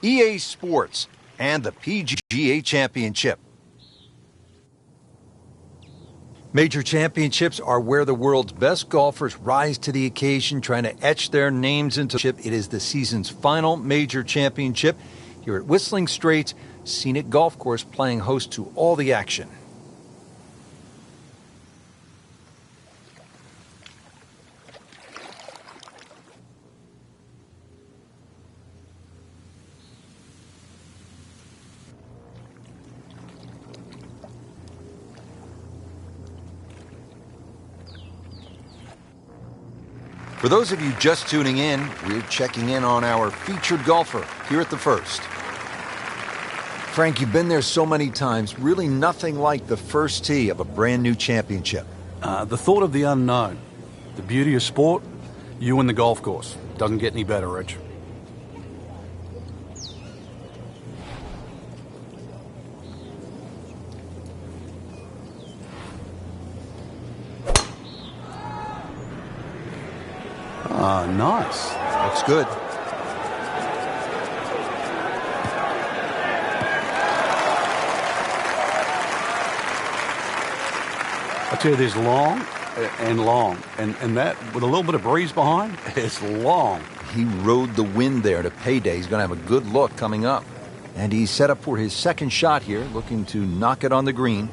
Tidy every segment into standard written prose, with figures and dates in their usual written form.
EA Sports, and the PGA Championship. Major championships are where the world's best golfers rise to the occasion, trying to etch their names into the championship. It is the season's final major championship here at Whistling Straits Scenic Golf Course, playing host to all the action. For those of you just tuning in, we're checking in on our featured golfer here at the first. Frank, you've been there so many times, really nothing like the first tee of a brand new championship. The thought of the unknown, the beauty of sport, you and the golf course. Doesn't get any better, Rich. Nice. Looks good. I tell you, there's long and long. And that, with a little bit of breeze behind, it's long. He rode the wind there to payday. He's going to have a good look coming up. And he's set up for his second shot here, looking to knock it on the green.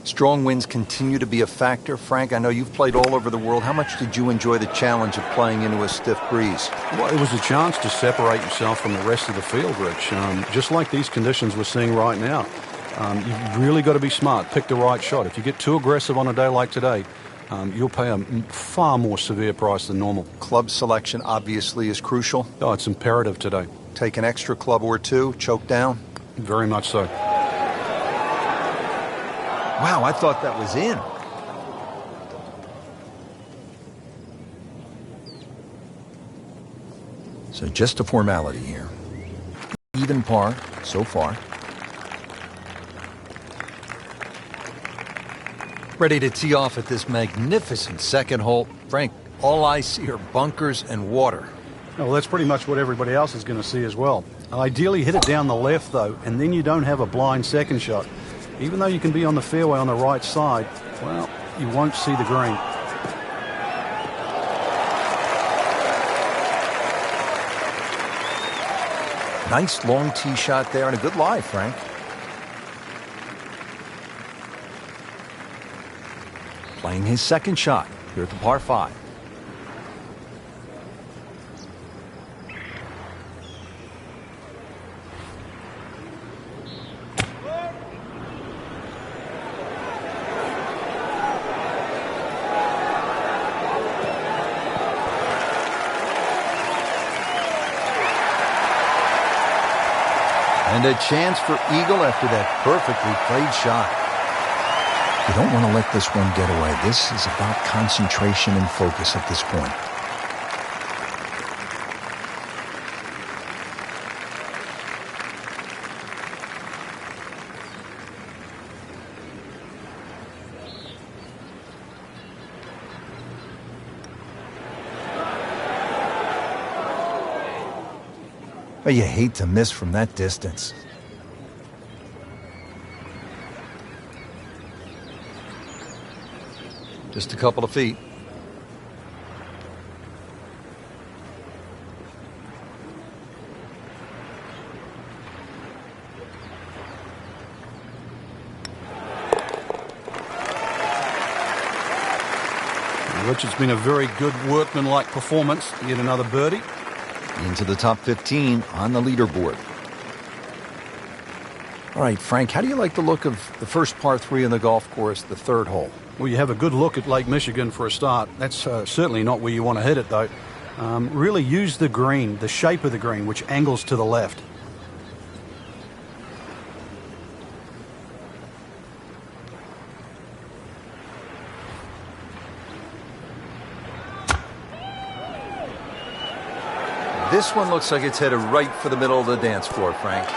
Strong winds continue to be a factor. Frank, I know you've played all over the world. How much did you enjoy the challenge of playing into a stiff breeze? Well, it was a chance to separate yourself from the rest of the field, Rich. Just like these conditions we're seeing right now. You've really got to be smart, pick the right shot. If you get too aggressive on a day like today, you'll pay a far more severe price than normal. Club selection obviously is crucial. Oh, it's imperative today. Take an extra club or two, choke down? Very much so. Wow, I thought that was in. So just a formality here. Even par so far. Ready to tee off at this magnificent second hole. Frank, all I see are bunkers and water. Well, that's pretty much what everybody else is going to see as well. Ideally, hit it down the left, though, and then you don't have a blind second shot. Even though you can be on the fairway on the right side, well, you won't see the green. Nice long tee shot there and a good lie, Frank. Playing his second shot here at the par 5. And a chance for eagle after that perfectly played shot. You don't want to let this one get away. This is about concentration and focus at this point. But you hate to miss from that distance. Just a couple of feet. Rich, it's been a very good workmanlike performance. Yet another birdie. Into the top 15 on the leaderboard. All right, Frank, how do you like the look of the first par 3 on the golf course, the third hole? Well, you have a good look at Lake Michigan for a start. That's certainly not where you want to hit it, though. Really use the green, the shape of the green, which angles to the left. This one looks like it's headed right for the middle of the dance floor, Frank.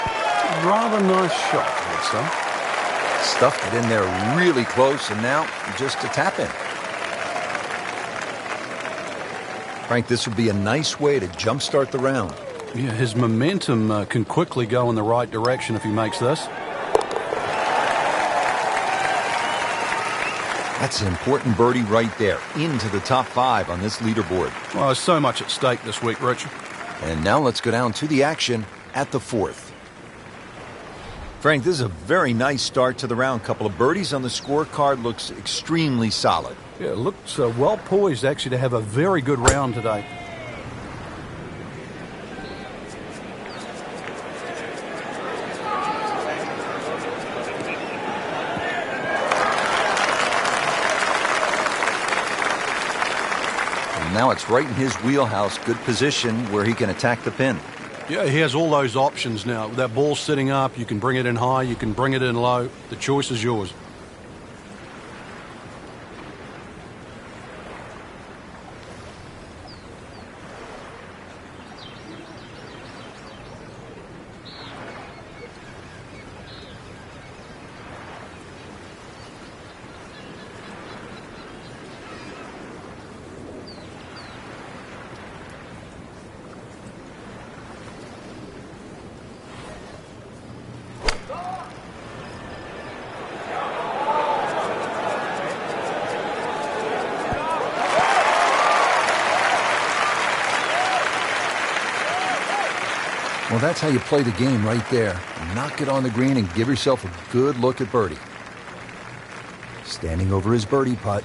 Rather nice shot, I would say. Stuffed it in there really close, and now just a tap in. Frank, this would be a nice way to jumpstart the round. Yeah, his momentum can quickly go in the right direction if he makes this. That's an important birdie right there, into the top 5 on this leaderboard. Well, there's so much at stake this week, Rich. And now let's go down to the action at the 4th. Frank, this is a very nice start to the round. Couple of birdies on the scorecard, looks extremely solid. Yeah, it looks well poised actually to have a very good round today. Now it's right in his wheelhouse, good position where he can attack the pin. Yeah, he has all those options now. With that ball sitting up, you can bring it in high, you can bring it in low. The choice is yours. Well, that's how you play the game right there. Knock it on the green and give yourself a good look at birdie. Standing over his birdie putt.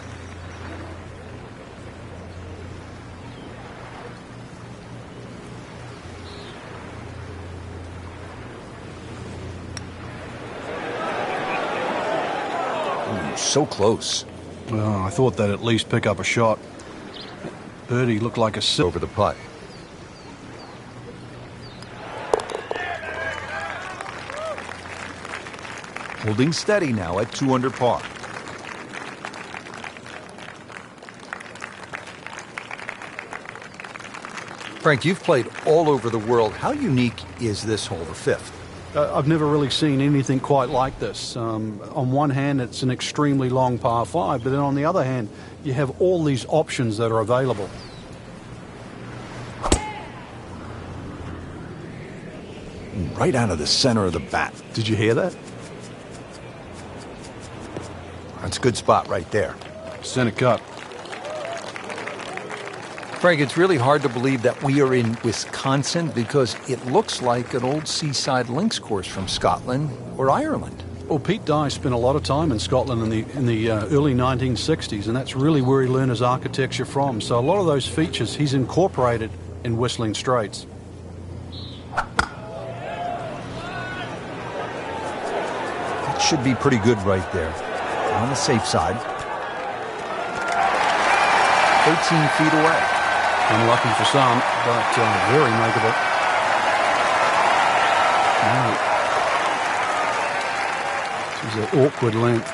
Ooh, so close. Well, I thought they'd at least pick up a shot. Birdie looked like a sit Over the putt. Holding steady now at 2 under par. Frank, you've played all over the world. How unique is this hole, the 5th? I've never really seen anything quite like this. On one hand, it's an extremely long par 5, but then on the other hand, you have all these options that are available. Right out of the center of the bat. Did you hear that? That's a good spot right there. Center cut. Frank, it's really hard to believe that we are in Wisconsin because it looks like an old seaside links course from Scotland or Ireland. Well, Pete Dye spent a lot of time in Scotland in the early 1960s, and that's really where he learned his architecture from. So a lot of those features he's incorporated in Whistling Straits. That should be pretty good right there. On the safe side. 13 feet away. Unlucky for some, but very makeable. This is an awkward length.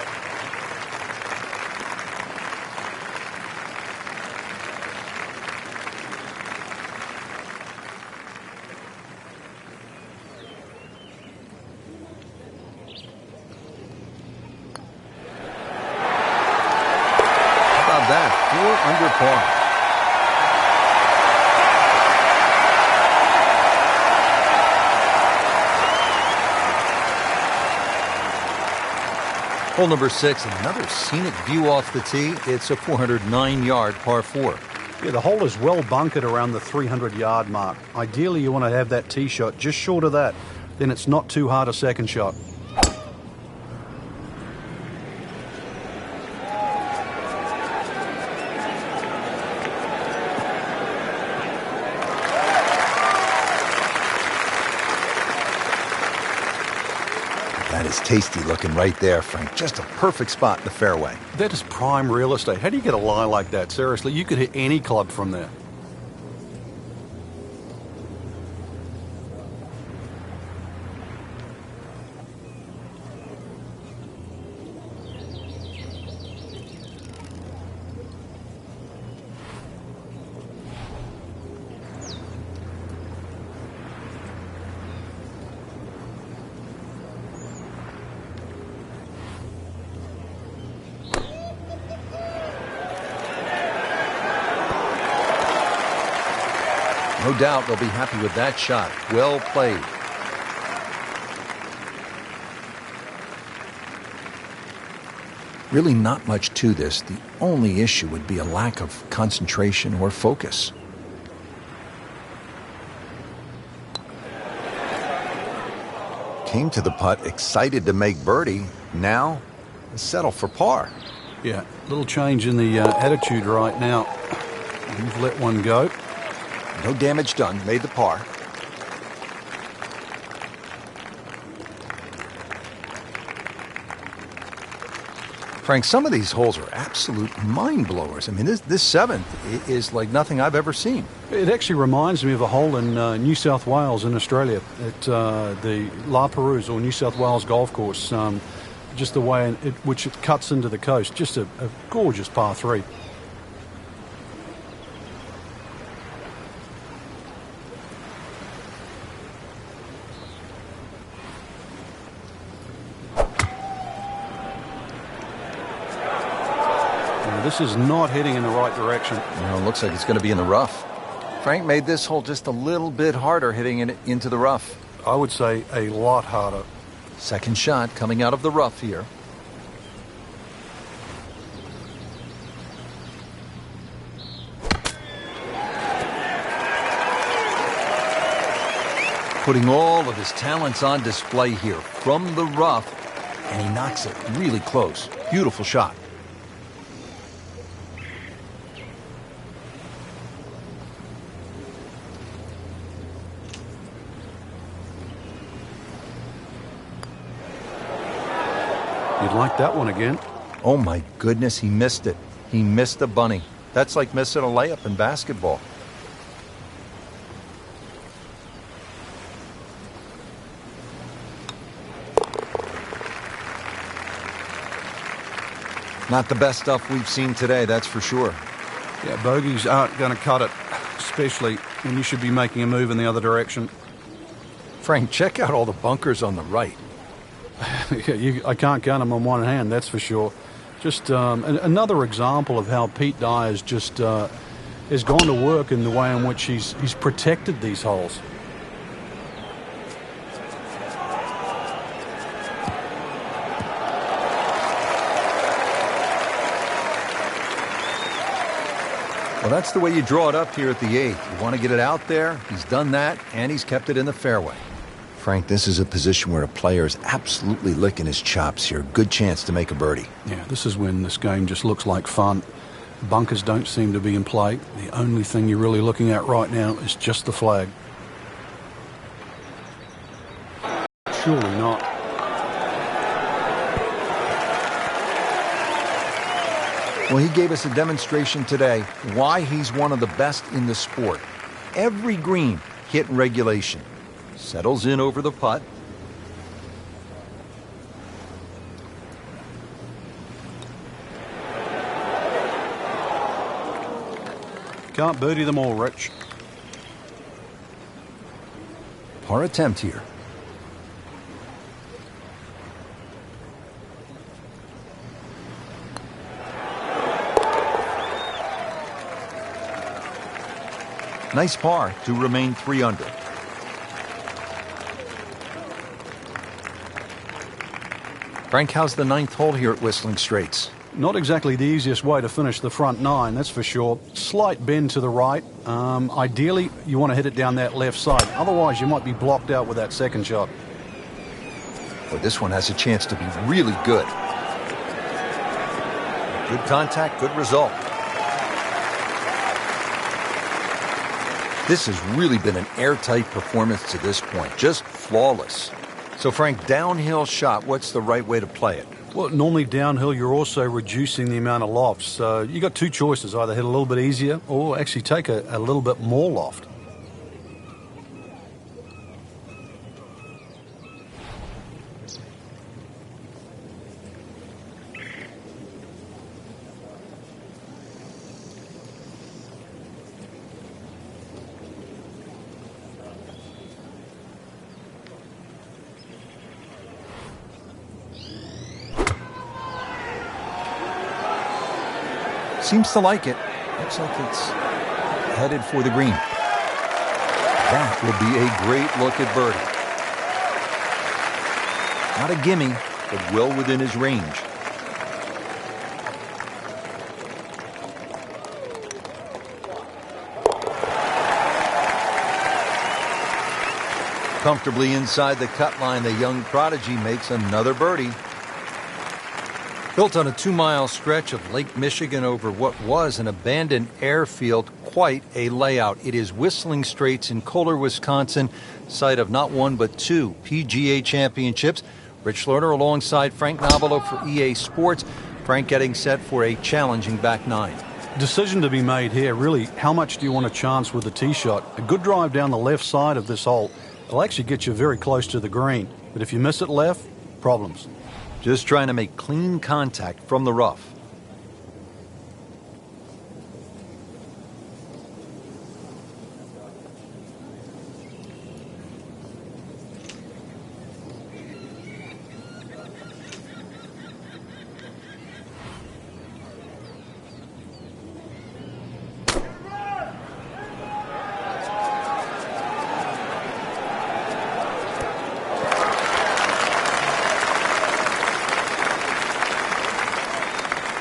How about that? 4 under par. Hole number 6, another scenic view off the tee. It's a 409-yard par 4. Yeah, the hole is well bunkered around the 300-yard mark. Ideally, you want to have that tee shot just short of that. Then it's not too hard a second shot. That is tasty looking right there, Frank. Just a perfect spot in the fairway. That is prime real estate. How do you get a lie like that? Seriously, you could hit any club from there. No doubt they'll be happy with that shot. Well played. Really not much to this. The only issue would be a lack of concentration or focus. Came to the putt excited to make birdie. Now, settle for par. Yeah, little change in the attitude right now. You've let one go. No damage done. Made the par. Frank, some of these holes are absolute mind blowers. I mean, this seventh is like nothing I've ever seen. It actually reminds me of a hole in New South Wales in Australia at the La Perouse or New South Wales golf course. Just the way in which it cuts into the coast. Just a gorgeous par 3. This is not heading in the right direction. No, it looks like it's going to be in the rough. Frank made this hole just a little bit harder hitting it into the rough. I would say a lot harder. Second shot coming out of the rough here. Putting all of his talents on display here from the rough, and he knocks it really close. Beautiful shot. You'd like that one again. Oh my goodness, he missed it. He missed the bunny. That's like missing a layup in basketball. Not the best stuff we've seen today, that's for sure. Yeah, bogeys aren't going to cut it, especially when you should be making a move in the other direction. Frank, check out all the bunkers on the right. Yeah, I can't count them on one hand, that's for sure. Just another example of how Pete Dye has just has gone to work in the way in which he's protected these holes. Well, that's the way you draw it up here at the 8th. You want to get it out there. He's done that, and he's kept it in the fairway. Frank, this is a position where a player is absolutely licking his chops here. Good chance to make a birdie. Yeah, this is when this game just looks like fun. Bunkers don't seem to be in play. The only thing you're really looking at right now is just the flag. Surely not. Well, he gave us a demonstration today why he's one of the best in the sport. Every green hit in regulation. Settles in over the putt. Can't birdie them all, Rich. Par attempt here. Nice par to remain 3 under. Frank, how's the 9th hole here at Whistling Straits? Not exactly the easiest way to finish the front 9, that's for sure. Slight bend to the right. Ideally, you want to hit it down that left side. Otherwise, you might be blocked out with that second shot. Well, this one has a chance to be really good. Good contact, good result. This has really been an airtight performance to this point. Just flawless. So, Frank, downhill shot, what's the right way to play it? Well, normally downhill, you're also reducing the amount of lofts. So you got two choices, either hit a little bit easier or actually take a little bit more loft. Seems to like it. Looks like it's headed for the green. That will be a great look at birdie. Not a gimme, but well within his range. Comfortably inside the cut line, the young prodigy makes another birdie. Built on a 2-mile stretch of Lake Michigan over what was an abandoned airfield, quite a layout. It is Whistling Straits in Kohler, Wisconsin, site of not one but 2 PGA championships. Rich Lerner alongside Frank Nobilo for EA Sports. Frank getting set for a challenging back nine. Decision to be made here, really, how much do you want to chance with the tee shot? A good drive down the left side of this hole will actually get you very close to the green. But if you miss it left, problems. Just trying to make clean contact from the rough.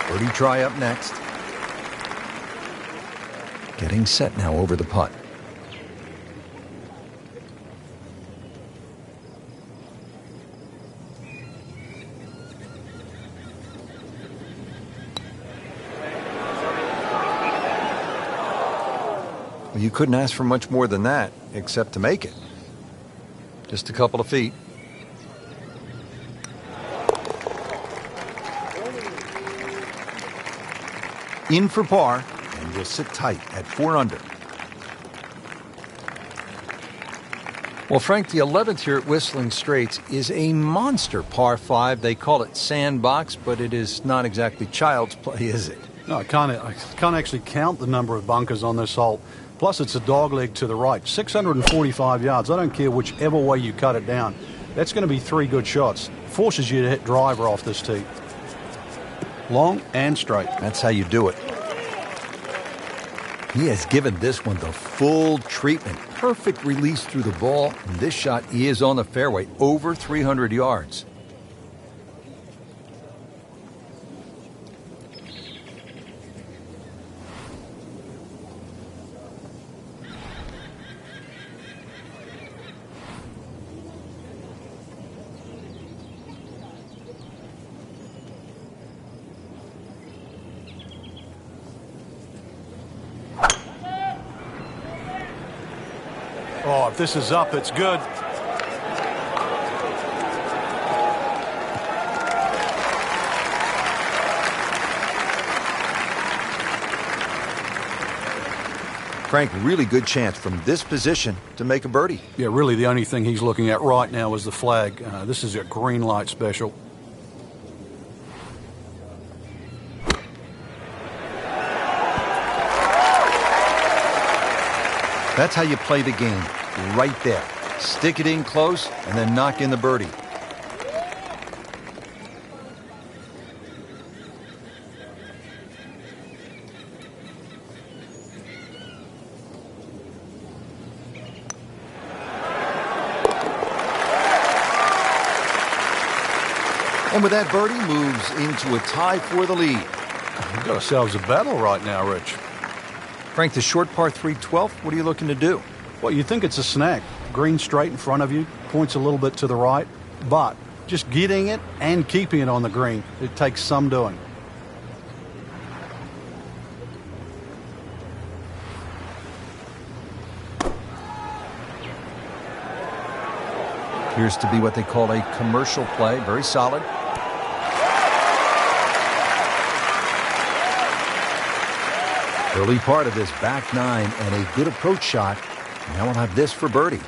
Birdie try up next. Getting set now over the putt. Well, you couldn't ask for much more than that, except to make it. Just a couple of feet. In for par, and will sit tight at 4 under. Well, Frank, the 11th here at Whistling Straits is a monster par 5. They call it sandbox, but it is not exactly child's play, is it? No, I can't actually count the number of bunkers on this hole. Plus, it's a dogleg to the right. 645 yards. I don't care whichever way you cut it down. That's going to be 3 good shots. Forces you to hit driver off this tee. Long and straight. That's how you do it. He has given this one the full treatment. Perfect release through the ball. And this shot is on the fairway, over 300 yards. Oh, if this is up, it's good. Frank, really good chance from this position to make a birdie. Yeah, really the only thing he's looking at right now is the flag. This is a green light special. That's how you play the game, right there. Stick it in close and then knock in the birdie. And with that, birdie moves into a tie for the lead. We've got ourselves a battle right now, Rich. Frank, the short par 3 12th, what are you looking to do? Well, you think it's a snack. Green straight in front of you, points a little bit to the right, but just getting it and keeping it on the green, it takes some doing. Appears to be what they call a commercial play, very solid. Early part of this back nine and a good approach shot. Now we'll have this for birdie.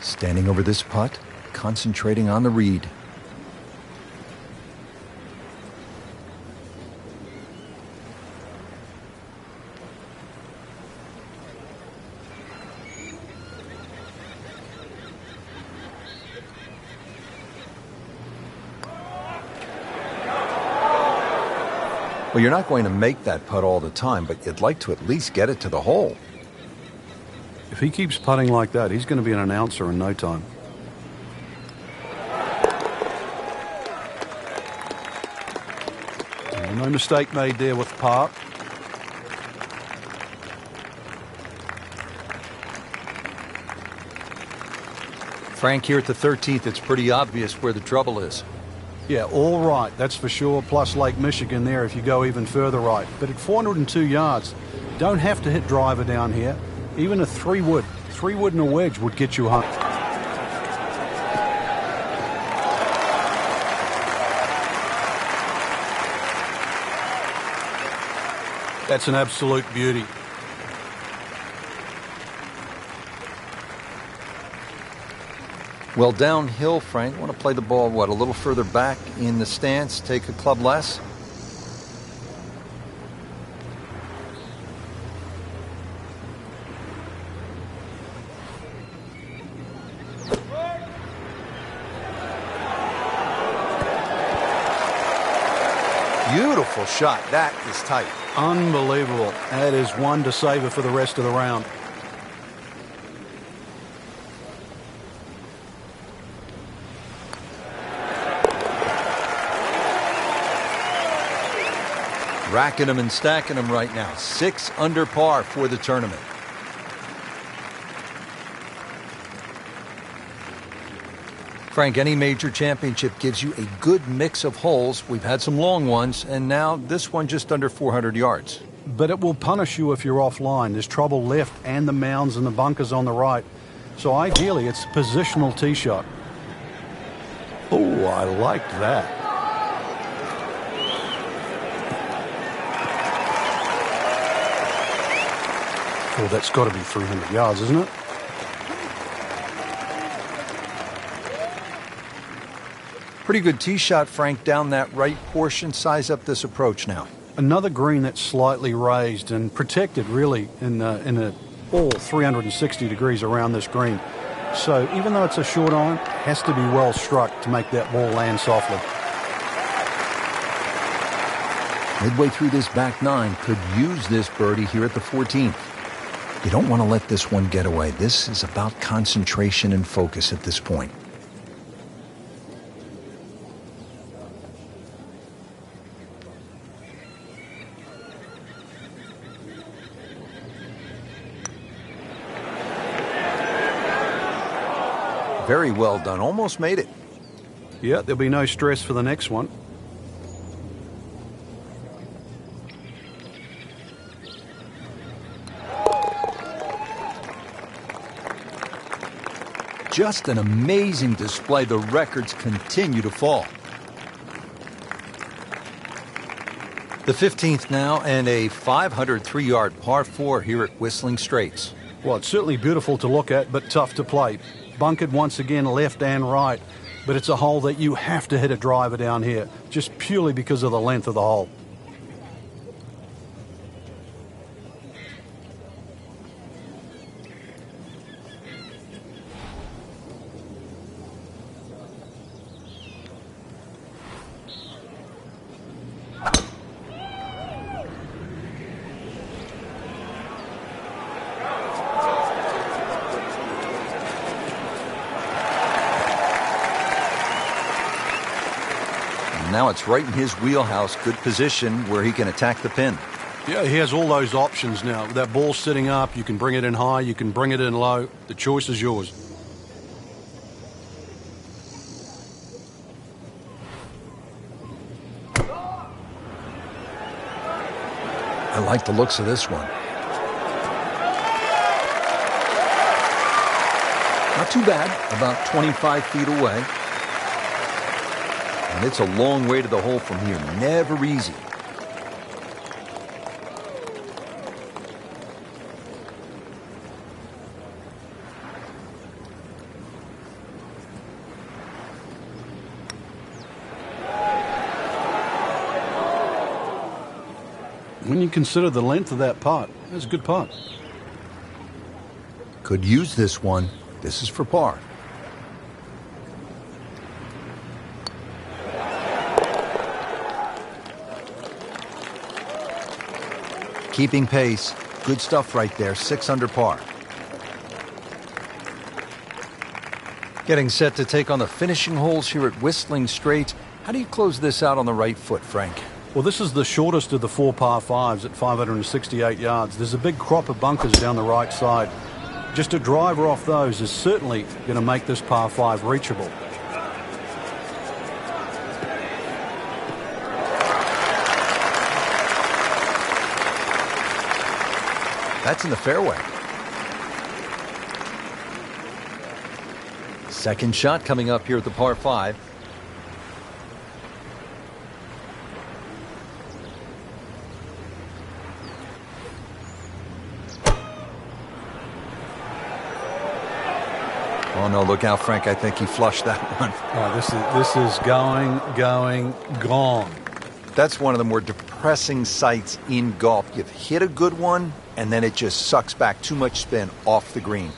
Standing over this putt, concentrating on the read. Well, you're not going to make that putt all the time, but you'd like to at least get it to the hole. If he keeps putting like that, he's going to be an announcer in no time. No mistake made there with par. Frank, here at the 13th, it's pretty obvious where the trouble is. Yeah, all right, that's for sure, plus Lake Michigan there if you go even further right. But at 402 yards, don't have to hit driver down here. Even a 3-wood and a wedge would get you home. That's an absolute beauty. Well, downhill, Frank, want to play the ball, a little further back in the stance, take a club less? Beautiful shot. That is tight. Unbelievable. That is one to savor for the rest of the round. Racking them and stacking them right now. 6 under par for the tournament. Frank, any major championship gives you a good mix of holes. We've had some long ones, and now this one just under 400 yards. But it will punish you if you're offline. There's trouble left and the mounds and the bunkers on the right. So ideally, it's a positional tee shot. Oh, I like that. Oh, that's got to be 300 yards, isn't it? Pretty good tee shot, Frank, down that right portion. Size up this approach now. Another green that's slightly raised and protected, really, in all 360 degrees around this green. So even though it's a short iron, it has to be well struck to make that ball land softly. Midway through this back 9, could use this birdie here at the 14th. You don't want to let this one get away. This is about concentration and focus at this point. Very well done. Almost made it. Yeah, there'll be no stress for the next one. Just an amazing display. The records continue to fall. The 15th now, and a 503-yard par 4 here at Whistling Straits. Well, it's certainly beautiful to look at, but tough to play. Bunkered once again left and right, but it's a hole that you have to hit a driver down here, just purely because of the length of the hole. Now it's right in his wheelhouse. Good position where he can attack the pin. Yeah, he has all those options now. That ball's sitting up. You can bring it in high. You can bring it in low. The choice is yours. I like the looks of this one. Not too bad. About 25 feet away. And it's a long way to the hole from here. Never easy. When you consider the length of that putt, that's a good putt. Could use this one. This is for par. Keeping pace. Good stuff right there. 6 under par. Getting set to take on the finishing holes here at Whistling Straits. How do you close this out on the right foot, Frank? Well, this is the shortest of the 4 par 5s at 568 yards. There's a big crop of bunkers down the right side. Just a driver off those is certainly going to make this par 5 reachable. That's in the fairway. Second shot coming up here at the par 5. Oh no, look out, Frank. I think he flushed that one. Oh, this is gone. That's one of the more depressing sights in golf. You've hit a good one, and then it just sucks back too much spin off the green.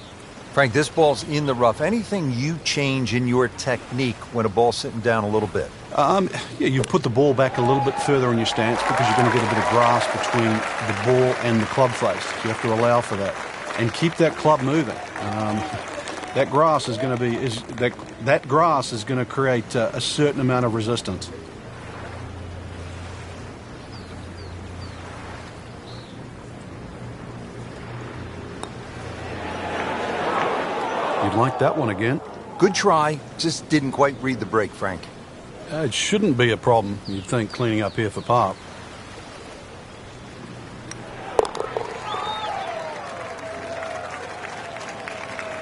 Frank, this ball's in the rough. Anything you change in your technique when a ball's sitting down a little bit? Yeah, you put the ball back a little bit further in your stance because you're going to get a bit of grass between the ball and the club face. You have to allow for that and keep that club moving. That grass is going to be that grass is going to create a certain amount of resistance. You'd like that one again. Good try. Just didn't quite read the break, Frank. It shouldn't be a problem, you'd think, cleaning up here for par.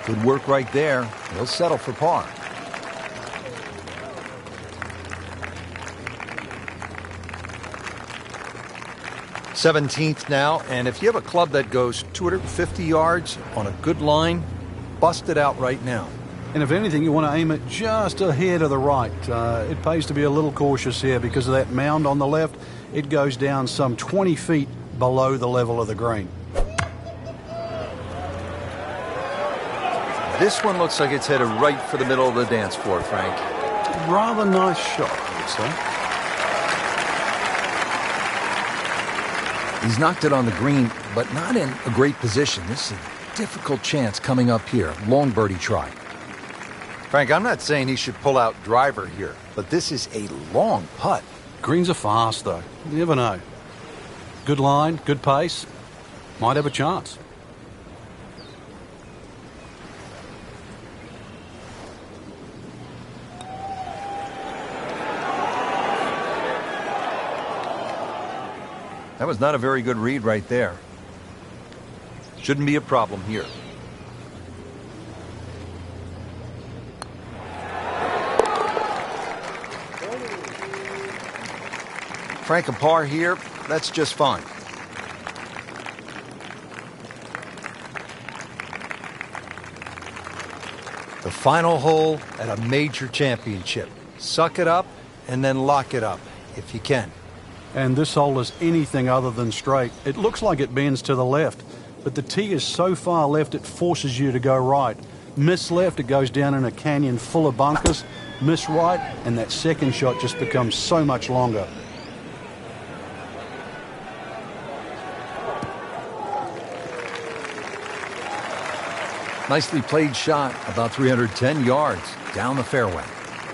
Good work right there. He'll settle for par. '17th now, and if you have a club that goes 250 yards on a good line, bust it out right now. And if anything, you want to aim it just a hair to the right. It pays to be a little cautious here because of that mound on the left. It goes down some 20 feet below the level of the green. This one looks like it's headed right for the middle of the dance floor, Frank. Rather nice shot, I would say. He's knocked it on the green, but not in a great position. This is a difficult chance coming up here. Long birdie try. Frank, I'm not saying he should pull out driver here, but this is a long putt. Greens are fast, though. You never know. Good line, good pace. Might have a chance. That was not a very good read right there. Shouldn't be a problem here. Frank, a par here, that's just fine. The final hole at a major championship. Suck it up and then lock it up if you can. And this hole is anything other than straight. It looks like it bends to the left, but the tee is so far left it forces you to go right. Miss left, it goes down in a canyon full of bunkers. Miss right, and that second shot just becomes so much longer. Nicely played shot, about 310 yards down the fairway.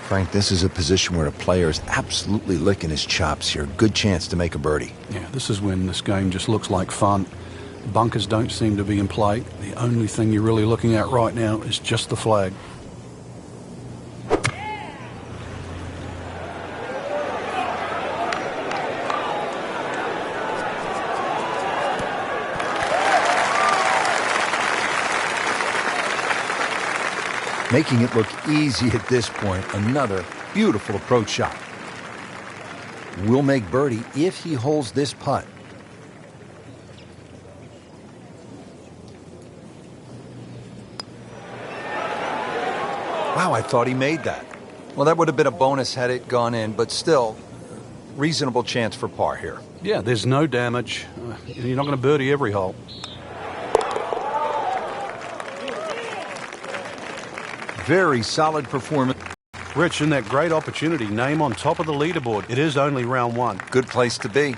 Frank, this is a position where a player is absolutely licking his chops here. Good chance to make a birdie. Yeah, this is when this game just looks like fun. Bunkers don't seem to be in play. The only thing you're really looking at right now is just the flag. Making it look easy at this point. Another beautiful approach shot. Will make birdie if he holds this putt. Wow, I thought he made that. Well, that would have been a bonus had it gone in, but still, reasonable chance for par here. Yeah, there's no damage. You're not going to birdie every hole. Very solid performance. Rich, in that great opportunity, name on top of the leaderboard. It is only round one. Good place to be.